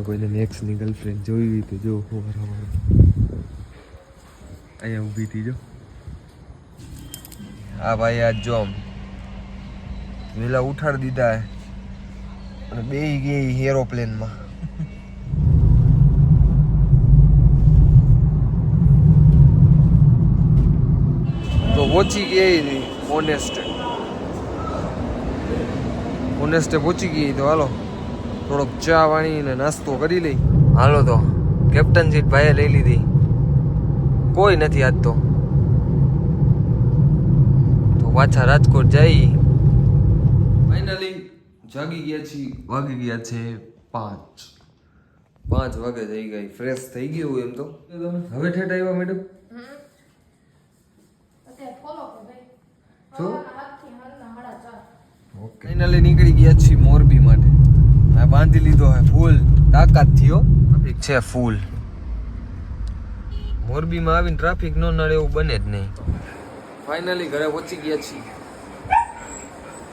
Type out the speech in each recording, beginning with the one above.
કોઈને નેક્સ્ટની ગર્લફ્રેન્ડ જોઈ હોય તો જો અહીંયા ઊભી હતી જો. હા ભાઈ આજ જો આમ વેલા ઉઠાડી દીધા અને બેહી ગઈ એરોપ્લેનમાં. તો પહોંચી ગઈ ઓનેસ્ટે પહોંચી ગઈ. તો હાલો થોડોક ચા વાણી ને નાસ્તો કરી લઈ. હાલો તો કેપ્ટન સીટ ભાઈએ લઈ લીધી. કોઈ નથી આજ તો પાછા રાજકોટ જઈ. ફાઇનલી જાગી ગયા છીએ. વાગી ગયા છે 5 વાગે થઈ ગઈ. ફ્રેશ થઈ ગયું એમ તો. હવે ઠેઠ આવ્યા મેડમ? ફાઇનલી નીકળી ગયા છીએ મોરબી માટે. મેં બાંધી લીધો હે ફૂલ તાકાત થયો. ટ્રાફિક છે ફૂલ. મોરબીમાં આવીને ટ્રાફિક ન નડે એવું બને જ નહીં. ફાઇનલી ઘરે પહોંચી ગયા છીએ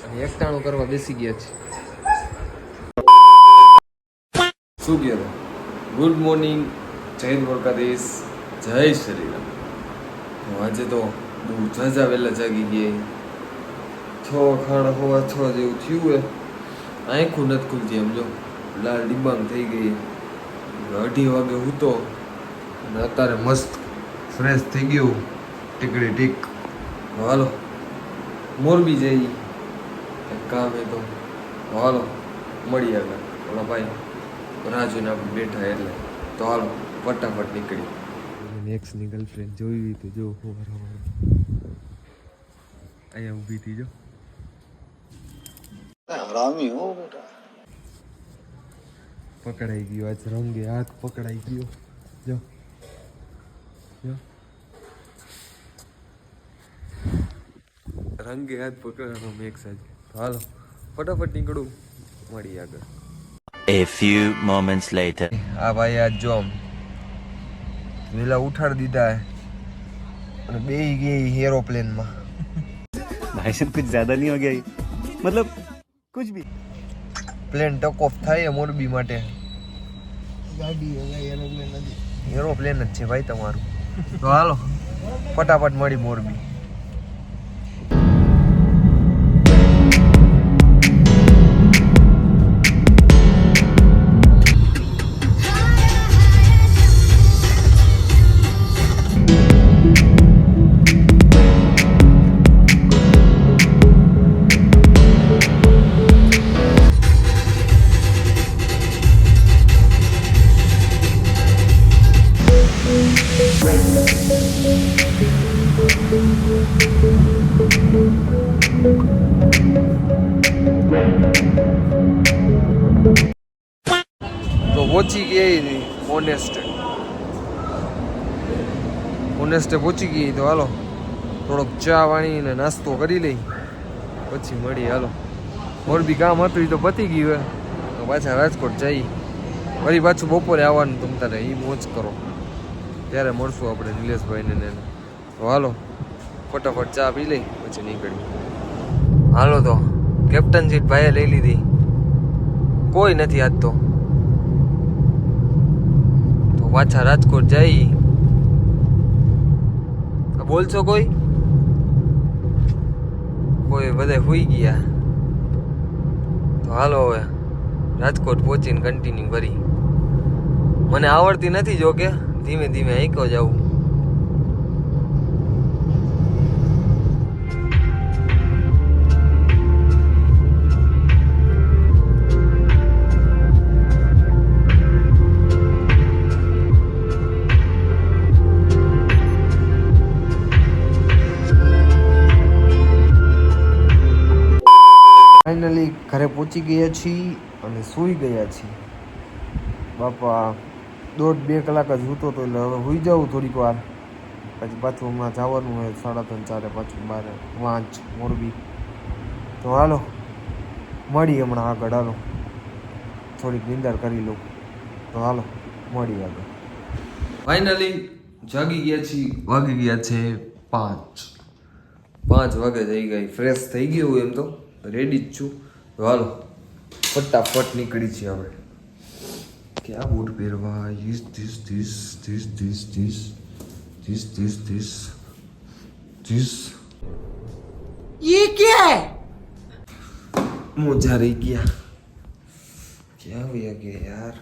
અને એકટાણું કરવા બેસી ગયા છીએ. શું કહેવાય? ગુડ મોર્નિંગ, જય દ્વારકાધીશ, જય શ્રી રામ. આજે તો બહુ ઝાઝા વહેલા જાગી ગયા. 6:30 જેવું થયું હે. આંખું નથી ખુલતી એમ જો. લાલ ડિબાંગ થઈ ગઈ. 2:30 વાગે હૂતો અને અત્યારે મસ્ત ફ્રેશ થઈ ગયું. ટીકડી ટીક. હાલો મોરબી જઈ એક કામ હે તો હાલો મળી આગળ. ઓલા ભાઈ રાહ જોઈને આપણે બેઠા એટલે તો હાલો ફટાફટ નીકળી. નેક્સ્ટની ગર્લફ્રેન્ડ જોઈ હોય તો જો અહીંયા ઊભી હતી જો. હરામી હો બેટા. પકડાઈ ગયો આજ રંગે હાથ પકડાઈ ગયો જો જો. રંગે હાથ પકડવાનો મેક સાજ. હાલો ફટાફટ નીકળું. મળી આગળ. A few moments later. આ ભાઈ આજ જો આમ વેલા ઉઠાડી દીધા અને બેહી ગઈ એરોપ્લેનમાં. भाई साहब कुछ ज्यादा नहीं हो गया ये? मतलब कुछ भी. પ્લેન ટેક ઓફ થાય મોરબી માટે. ગાડી એરોપ્લેન નથી. એરોપ્લેન જ છે ભાઈ તમારું. તો હાલો ફટાફટ મળી મોરબી. તો પહોંચી ગઈ ઓનેસ્ટે પહોંચી ગઈ. તો હાલો થોડોક ચા વાણી ને નાસ્તો કરી લઈ પછી મળી. હાલો મોરબી કામ હતું એ તો પતી ગયું હે. તો પાછા રાજકોટ જઈ. વળી પાછું બપોરે આવવાનું તમ તારે એ મોજ કરો. ત્યારે મળશું આપણે નિલેશભાઈને ને. તો હાલો ફટાફટ ચા પી લઈ પછી નીકળી. હાલો તો કેપ્ટન સીટ ભાઈએ લઈ લીધી. કોઈ નથી આજ તો પાછા રાજકોટ જઈ. બોલશો કોઈ બધા હુઈ ગયા. તો હાલો હવે રાજકોટ પહોંચીને કન્ટિન્યુ કરી. મને આવડતી નથી જો કે ધીમે ધીમે આંકો જાઉં. ફાઇનલી ઘરે પહોંચી ગયા છીએ અને સૂઈ ગયા છીએ. બાપા 1.5-2 કલાક જ સૂતો હતો એટલે હવે સૂઈ જાઉં થોડીક વાર. પછી પાછું હમણાં જવાનું હોય 3:30-4 પાછું બહાર વાંચ મોરબી. તો હાલો મળી હમણાં આગળ. હાલો થોડીક નિંદર કરી લઉં. તો હાલો મળી આગળ. ફાઇનલી જાગી ગયા છીએ. વાગી ગયા છે 5 વાગે થઈ ગઈ. ફ્રેશ થઈ ગયું એમ તો રેડી જ છું. તો હાલો ફટાફટ નીકળી છીએ હવે. क्या बूट પહેરવા this ये क्या है? मोजा રહી ગયા ક્યાં વયા ગયા યાર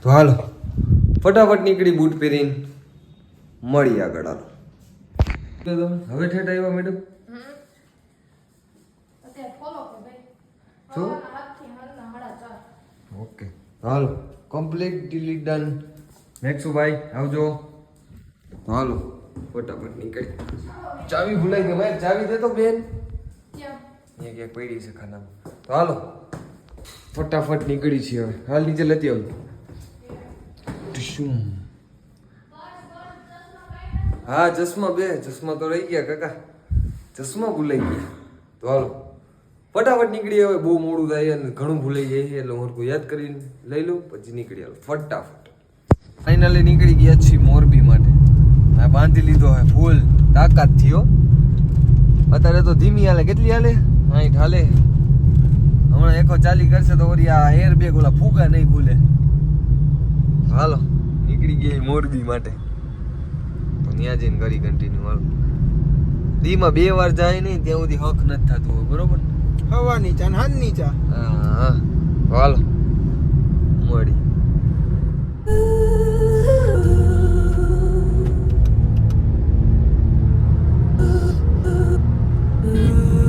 તો હાલો ફટાફટ નીકળી બૂટ પહેરીને મળી આગળ હાલો હવે ઠેઠ આવ્યા મેડમ શું ઓકે હાલો કમ્પ્લીટ ડિલીટ ડન મેક્સુભાઈ આવજો હાલો ફટાફટ નીકળી ચાવી ભૂલાઈ ગઈ ભાઈ ચાવી દે તો બેન અહીંયા ક્યાંક પડી છે ખાનામાં તો હાલો ફટાફટ નીકળી છીએ હવે હાલ નીચે લેતી આવજો શું હા ચશ્મા તો રહી ગયા કાકા ચશ્મા ભૂલાઈ ગયા તો હાલો ફટાફટ નીકળી હવે બહુ મોડું થાય અને ઘણું ભૂલાઈ જાય છે એટલે હું કોઈ યાદ કરીને લઈ લઉં પછી નીકળી આવું ફટાફટ ફાઇનલી નીકળી ગયા છીએ મોરબી માટે મેં બાંધી લીધો હે ફૂલ તાકાત થયો અત્યારે તો ધીમી હાલે કેટલી હાલે 60 હાલે હમણાં એકો ચાલી કરશે તો વળી આ એર બેગ ઓલા ફૂગા નહીં ખુલે હાલો નીકળી ગયા મોરબી માટે તો ત્યાં જઈને કરી કન્ટિન્યુ હાલો દીમાં 2 વાર જાય નહીં ત્યાં સુધી હક નથી થતું હોય બરોબર हवा नीचा हाथ नीचा હા હાલો મળી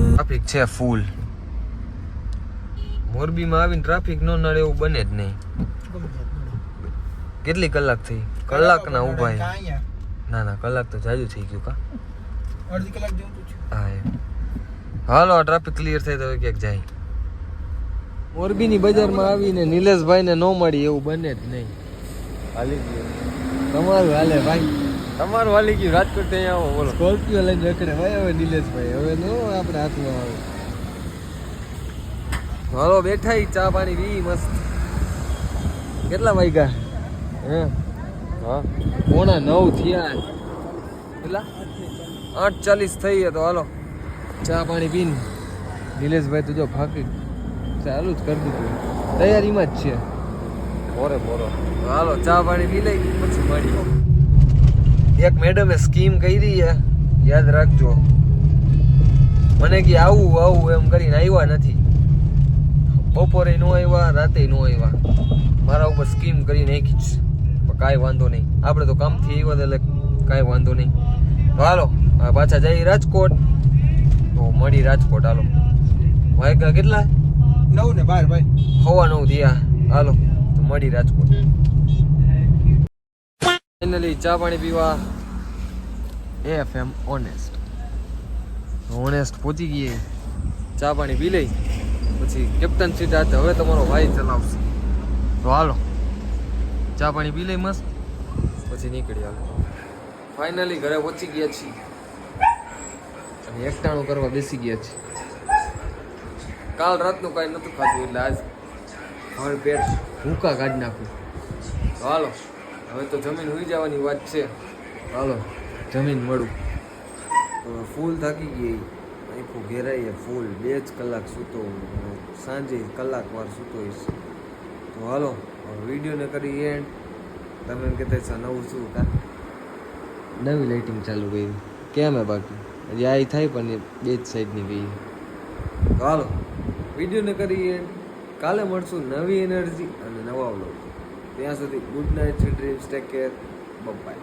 ટ્રાફિક છે ફૂલ મોરબીમાં આવીને ટ્રાફિક ન નડે એવું બને જ નહીં કેટલી કલાક થઈ કલાકના ઊભા છે ના કલાક તો જાજુ થઈ ગયું કા અડધી કલાક જેવું છું હા એમ હાલો આ ટ્રાફિક ક્લિયર થાય તો ક્યાંક જાય મોરબીની બજારમાં આવીને નિલેશભાઈને ન મળી એવું બને જ નહીં હાલી ગયું તમારું હાલે ભાઈ તમારું હાલી ગયું રાજકોટ અહીંયા આવો બોલો સ્કોર્પિયો લઈને રખડે ભાઈ હવે નિલેશભાઈ હવે નો આપણે હાથમાં આવે હાલો બેઠા ચા પાણી પી મસ્ત કેટલા વાગ્યા હે હા 8:45 થયા કેટલા 8:40 થઈ ગયા તો હાલો ચા પાણી પીને નિલેશભાઈ તો જો ફાકી ચાલુ જ કરી દીધું તૈયારીમાં જ છે બોરો હાલો ચા પાણી પી લઈ પછી મળી એક મેડમે સ્કીમ કરી છે યાદ રાખજો મને કે આવું એમ કરીને આવ્યા નથી બપોરે નો આવ્યા રાતે નો આવ્યા મારા ઉપર સ્કીમ કરી નાખી છે પણ કાંઈ વાંધો નહીં આપણે તો કામથી આવ્યા એટલે કાંઈ વાંધો નહીં તો હાલો પાછા જઈએ રાજકોટ તો મળી રાજકોટ હાલો વાયકા કેટલા 9 ને 12 ભાઈ 9:15 થયા હાલો તો મળી રાજકોટ ફાઇનલી ચા પાણી પીવા એફએમ ઓનેસ્ટ પહોંચી ગઈ ચા પાણી પી લઈ પછી કેપ્ટન સીટ હાથે હવે તમારો ભાઈ ચલાવશે તો હાલો ચા પાણી પી લઈ મસ્ત પછી નીકળી હાલો ફાઇનલી ઘરે પહોંચી ગયા છીએ અને એકટાણું કરવા બેસી ગયા છીએ કાલ રાતનું કાંઈ નહોતું ખાધું એટલે આજ હવે પેટ ભૂકા કાઢી નાખું તો હાલો હવે તો જમીન હોઈ જવાની વાત છે હાલો જમીન મળું તો ફૂલ થાકી ગઈ આખું ઘેરાઈએ ફૂલ 2 જ કલાક સૂતો સાંજે કલાક વાર સૂતો હોઈશ તો હાલો વિડીયોને કરી એન્ડ તમે એમ કહેતા નવું શું કા નવી લાઇટિંગ ચાલુ કરી કેમ હે બાકી હજી આ થાય પણ એ 2 જ સાઈડની ગઈ તો હાલો વિડીયોને કરી એન્ડ કાલે મળશું નવી એનર્જી અને નવા વ્લોગ ત્યાં સુધી good night sweet dreams take care bye